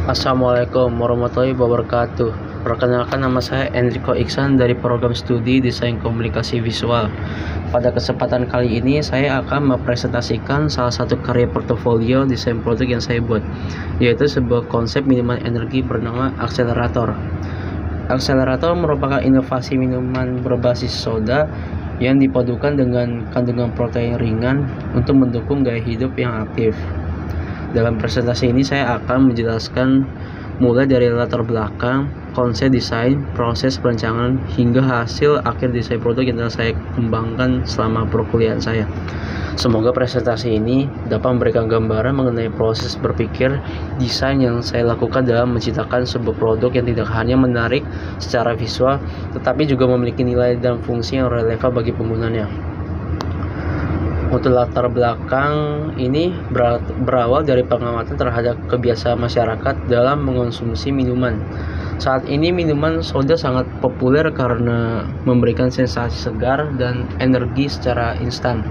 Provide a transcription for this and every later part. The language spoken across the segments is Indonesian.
Assalamualaikum warahmatullahi wabarakatuh. Perkenalkan, nama saya Enrico Iksan dari program studi Desain Komunikasi Visual. Pada kesempatan kali ini saya akan mempresentasikan salah satu karya portofolio desain produk yang saya buat, yaitu sebuah konsep minuman energi bernama akselerator. Akselerator merupakan inovasi minuman berbasis soda yang dipadukan dengan kandungan protein ringan untuk mendukung gaya hidup yang aktif. Dalam presentasi ini saya akan menjelaskan mulai dari latar belakang, konsep desain, proses perancangan, hingga hasil akhir desain produk yang telah saya kembangkan selama perkuliahan saya. Semoga presentasi ini dapat memberikan gambaran mengenai proses berpikir desain yang saya lakukan dalam menciptakan sebuah produk yang tidak hanya menarik secara visual, tetapi juga memiliki nilai dan fungsi yang relevan bagi penggunanya. Untuk latar belakang ini berawal dari pengamatan terhadap kebiasaan masyarakat dalam mengonsumsi minuman. Saat ini minuman soda sangat populer karena memberikan sensasi segar dan energi secara instan.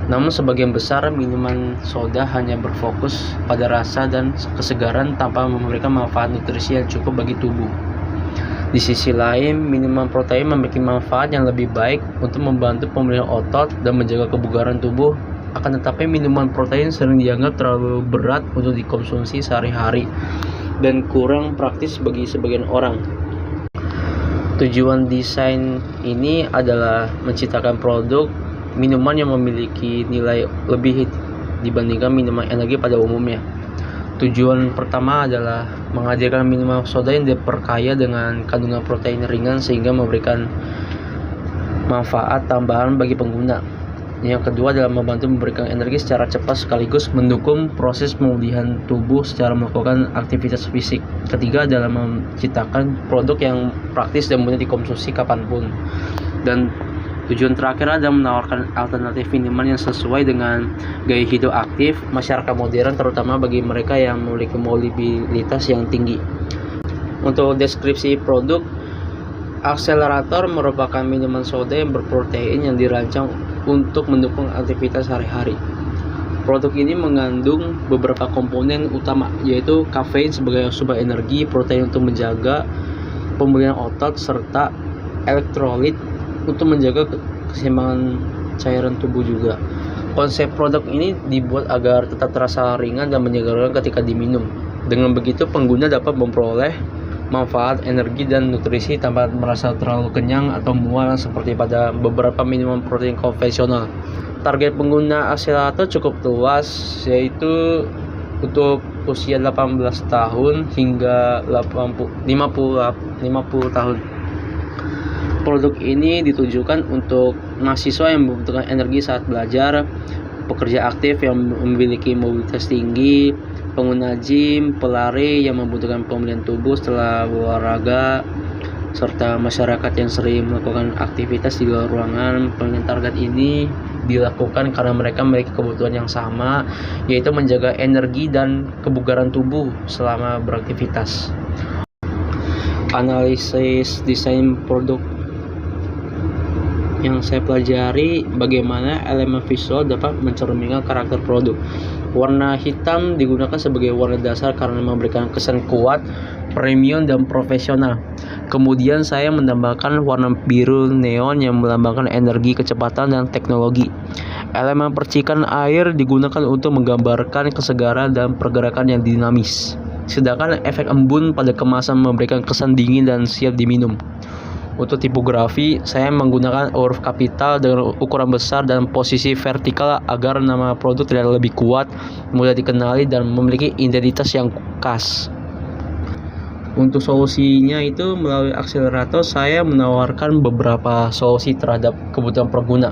Namun sebagian besar minuman soda hanya berfokus pada rasa dan kesegaran tanpa memberikan manfaat nutrisi yang cukup bagi tubuh. Di sisi lain, minuman protein memiliki manfaat yang lebih baik untuk membantu pemulihan otot dan menjaga kebugaran tubuh. Akan tetapi, minuman protein sering dianggap terlalu berat untuk dikonsumsi sehari-hari dan kurang praktis bagi sebagian orang. Tujuan desain ini adalah menciptakan produk minuman yang memiliki nilai lebih dibandingkan minuman energi pada umumnya. Tujuan pertama adalah menghadirkan minuman soda yang diperkaya dengan kandungan protein ringan sehingga memberikan manfaat tambahan bagi pengguna. Yang kedua adalah membantu memberikan energi secara cepat sekaligus mendukung proses pemulihan tubuh secara melakukan aktivitas fisik. Ketiga adalah menciptakan produk yang praktis dan mudah dikonsumsi kapanpun. Dan tujuan terakhir adalah menawarkan alternatif minuman yang sesuai dengan gaya hidup aktif masyarakat modern, terutama bagi mereka yang memiliki mobilitas yang tinggi. Untuk deskripsi produk, akselerator merupakan minuman soda yang berprotein yang dirancang untuk mendukung aktivitas sehari-hari. Produk ini mengandung beberapa komponen utama, yaitu kafein sebagai sumber energi, protein untuk menjaga pemulihan otot, serta elektrolit untuk menjaga keseimbangan cairan tubuh juga. Konsep produk ini dibuat agar tetap terasa ringan dan menyegarkan ketika diminum. Dengan begitu, pengguna dapat memperoleh manfaat energi dan nutrisi tanpa merasa terlalu kenyang atau mual seperti pada beberapa minuman protein konvensional. Target pengguna akselerator cukup luas, yaitu untuk usia 18 tahun hingga 50 tahun. Produk ini ditujukan untuk mahasiswa yang membutuhkan energi saat belajar, pekerja aktif yang memiliki mobilitas tinggi, pengguna gym, pelari yang membutuhkan pemulihan tubuh setelah berolahraga, serta masyarakat yang sering melakukan aktivitas di luar ruangan. Pengen target ini dilakukan karena mereka memiliki kebutuhan yang sama, yaitu menjaga energi dan kebugaran tubuh selama beraktivitas. Analisis desain produk yang saya pelajari, bagaimana elemen visual dapat mencerminkan karakter produk. Warna hitam digunakan sebagai warna dasar karena memberikan kesan kuat, premium, dan profesional. Kemudian saya menambahkan warna biru neon yang melambangkan energi, kecepatan, dan teknologi. Elemen percikan air digunakan untuk menggambarkan kesegaran dan pergerakan yang dinamis. Sedangkan efek embun pada kemasan memberikan kesan dingin dan siap diminum. Untuk tipografi, saya menggunakan huruf kapital dengan ukuran besar dan posisi vertikal agar nama produk terlihat lebih kuat, mudah dikenali, dan memiliki identitas yang khas. Untuk solusinya itu melalui akselerator, saya menawarkan beberapa solusi terhadap kebutuhan pengguna.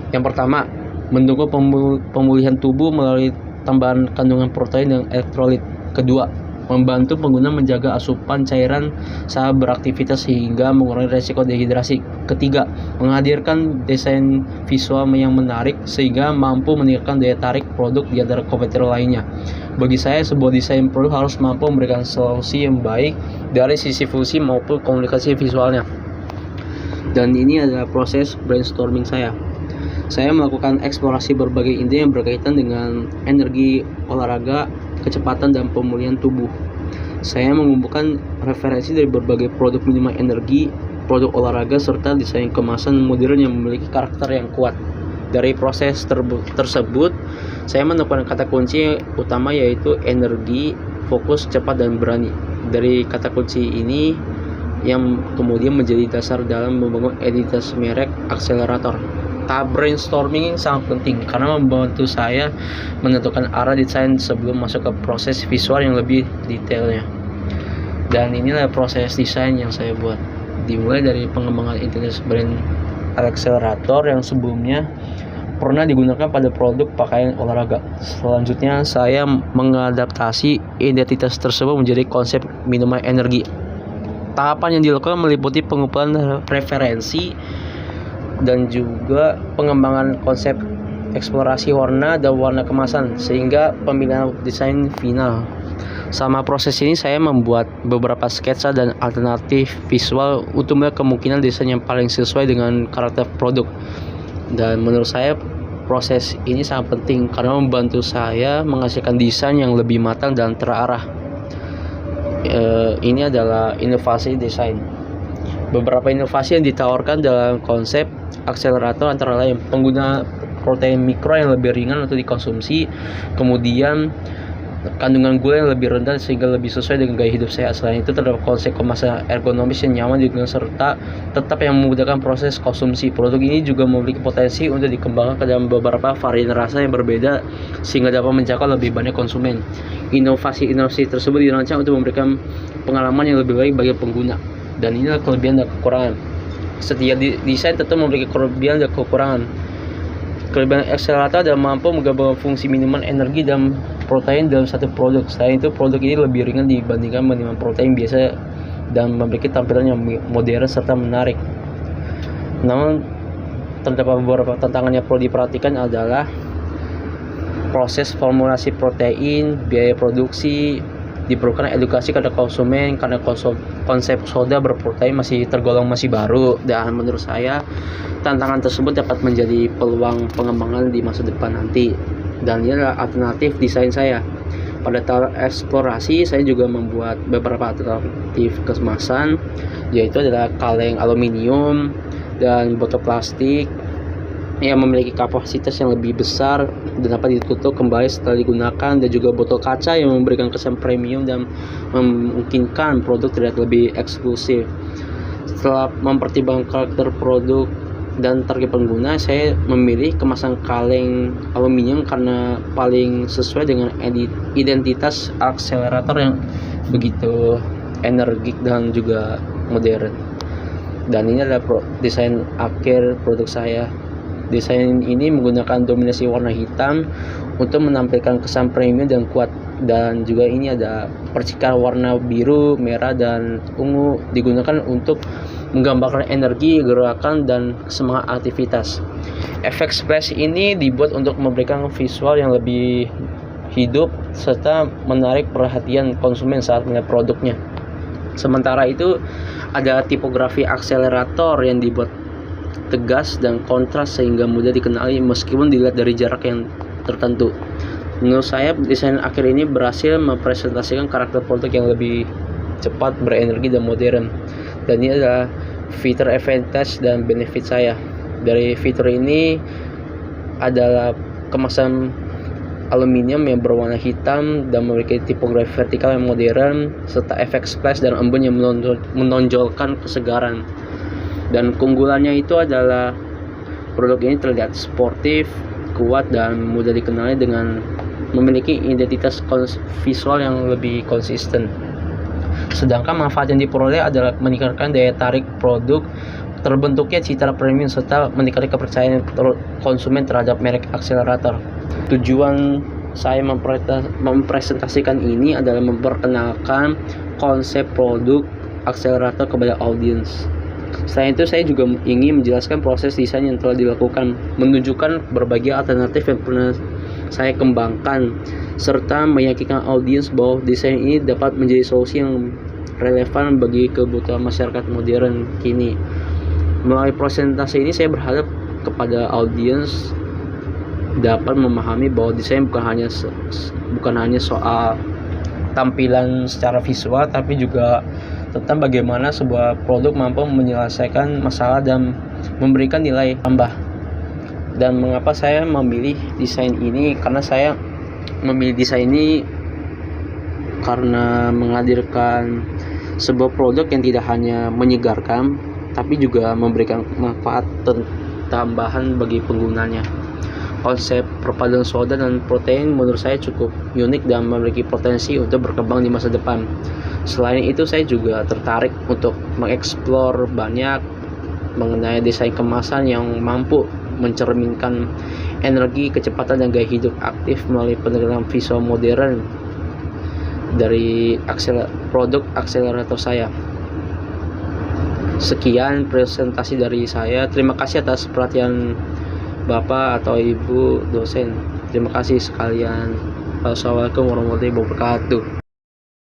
Yang pertama, mendukung pemulihan tubuh melalui tambahan kandungan protein dan elektrolit. Kedua, membantu pengguna menjaga asupan cairan saat beraktivitas sehingga mengurangi resiko dehidrasi. Ketiga, menghadirkan desain visual yang menarik sehingga mampu meningkatkan daya tarik produk di antara kompetitor lainnya. Bagi saya, sebuah desain produk harus mampu memberikan solusi yang baik dari sisi fungsi maupun komunikasi visualnya. Dan ini adalah proses brainstorming saya. Saya melakukan eksplorasi berbagai ide yang berkaitan dengan energi olahraga, kecepatan, dan pemulihan tubuh. Saya mengumpulkan referensi dari berbagai produk minuman energi, produk olahraga, serta desain kemasan modern yang memiliki karakter yang kuat. Dari proses tersebut, saya menemukan kata kunci utama yaitu energi, fokus, cepat, dan berani. Dari kata kunci ini yang kemudian menjadi dasar dalam membangun identitas merek akselerator. Tahap brainstorming sangat penting karena membantu saya menentukan arah desain sebelum masuk ke proses visual yang lebih detailnya. Dan inilah proses desain yang saya buat. Dimulai dari pengembangan identitas brand akselerator yang sebelumnya pernah digunakan pada produk pakaian olahraga. Selanjutnya saya mengadaptasi identitas tersebut menjadi konsep minuman energi. Tahapan yang dilakukan meliputi pengumpulan referensi dan juga pengembangan konsep, eksplorasi warna dan warna kemasan, sehingga pemilihan desain final. Sama proses ini saya membuat beberapa sketsa dan alternatif visual untuk melihat kemungkinan desain yang paling sesuai dengan karakter produk. Dan menurut saya proses ini sangat penting karena membantu saya menghasilkan desain yang lebih matang dan terarah. Ini adalah inovasi desain. Beberapa inovasi yang ditawarkan dalam konsep akselerator antara lain pengguna protein mikro yang lebih ringan untuk dikonsumsi, kemudian kandungan gula yang lebih rendah sehingga lebih sesuai dengan gaya hidup saya. Selain itu terdapat konsep kemasan ergonomis yang nyaman digunakan serta tetap yang memudahkan proses konsumsi. Produk ini juga memiliki potensi untuk dikembangkan ke dalam beberapa varian rasa yang berbeda sehingga dapat menjangkau lebih banyak konsumen. Inovasi tersebut dirancang untuk memberikan pengalaman yang lebih baik bagi pengguna. Dan inilah kelebihan dan kekurangan. Setiap desain tentu memiliki kelebihan dan kekurangan. Kelebihan akselerator adalah mampu menggabungkan fungsi minuman energi dan protein dalam satu produk. Selain itu, produk ini lebih ringan dibandingkan minuman protein biasa dan memiliki tampilan yang modern serta menarik. Namun, terdapat beberapa tantangan yang perlu diperhatikan adalah proses formulasi protein, biaya produksi, diperlukan edukasi kepada konsumen karena konsep soda berprotein masih tergolong masih baru, dan menurut saya tantangan tersebut dapat menjadi peluang pengembangan di masa depan nanti. Dan ini adalah alternatif desain saya. Pada tahap eksplorasi saya juga membuat beberapa alternatif kemasan, yaitu adalah kaleng aluminium dan botol plastik yang memiliki kapasitas yang lebih besar dan dapat ditutup kembali setelah digunakan, dan juga botol kaca yang memberikan kesan premium dan memungkinkan produk terlihat lebih eksklusif. Setelah mempertimbangkan karakter produk dan target pengguna, saya memilih kemasan kaleng aluminium karena paling sesuai dengan identitas akselerator yang begitu energik dan juga modern. Dan ini adalah desain akhir produk saya. Desain ini menggunakan dominasi warna hitam untuk menampilkan kesan premium dan kuat, dan juga ini ada percikan warna biru, merah, dan ungu digunakan untuk menggambarkan energi, gerakan, dan semangat aktivitas. Efek splash ini dibuat untuk memberikan visual yang lebih hidup serta menarik perhatian konsumen saat melihat produknya. Sementara itu, ada tipografi akselerator yang dibuat tegas dan kontras sehingga mudah dikenali meskipun dilihat dari jarak yang tertentu. Menurut saya, desain akhir ini berhasil mempresentasikan karakter produk yang lebih cepat, berenergi, dan modern. Dan ini adalah fitur advantage dan benefit saya. Dari fitur ini adalah kemasan aluminium yang berwarna hitam dan memiliki tipografi vertikal yang modern serta efek splash dan embun yang menonjolkan kesegaran. Dan keunggulannya itu adalah produk ini terlihat sportif, kuat, dan mudah dikenali dengan memiliki identitas visual yang lebih konsisten. Sedangkan manfaat yang diperoleh adalah meningkatkan daya tarik produk, terbentuknya citra premium, serta meningkatkan kepercayaan konsumen terhadap merek akselerator. Tujuan saya mempresentasikan ini adalah memperkenalkan konsep produk akselerator kepada audiens. Selain itu, saya juga ingin menjelaskan proses desain yang telah dilakukan, menunjukkan berbagai alternatif yang pernah saya kembangkan, serta meyakinkan audiens bahwa desain ini dapat menjadi solusi yang relevan bagi kebutuhan masyarakat modern kini. Melalui presentasi ini, saya berharap kepada audiens dapat memahami bahwa desain bukan hanya soal tampilan secara visual, tapi juga tentang bagaimana sebuah produk mampu menyelesaikan masalah dan memberikan nilai tambah. Dan mengapa saya memilih desain ini? Karena saya memilih desain ini karena menghadirkan sebuah produk yang tidak hanya menyegarkan, tapi juga memberikan manfaat tambahan bagi penggunanya. Konsep perpaduan soda dan protein menurut saya cukup unik dan memiliki potensi untuk berkembang di masa depan. Selain itu, saya juga tertarik untuk mengeksplor banyak mengenai desain kemasan yang mampu mencerminkan energi, kecepatan, dan gaya hidup aktif melalui pendekatan visual modern dari produk akselerator saya. Sekian presentasi dari saya. Terima kasih atas perhatian Bapak atau Ibu dosen. Terima kasih sekalian. Wassalamualaikum warahmatullahi wabarakatuh.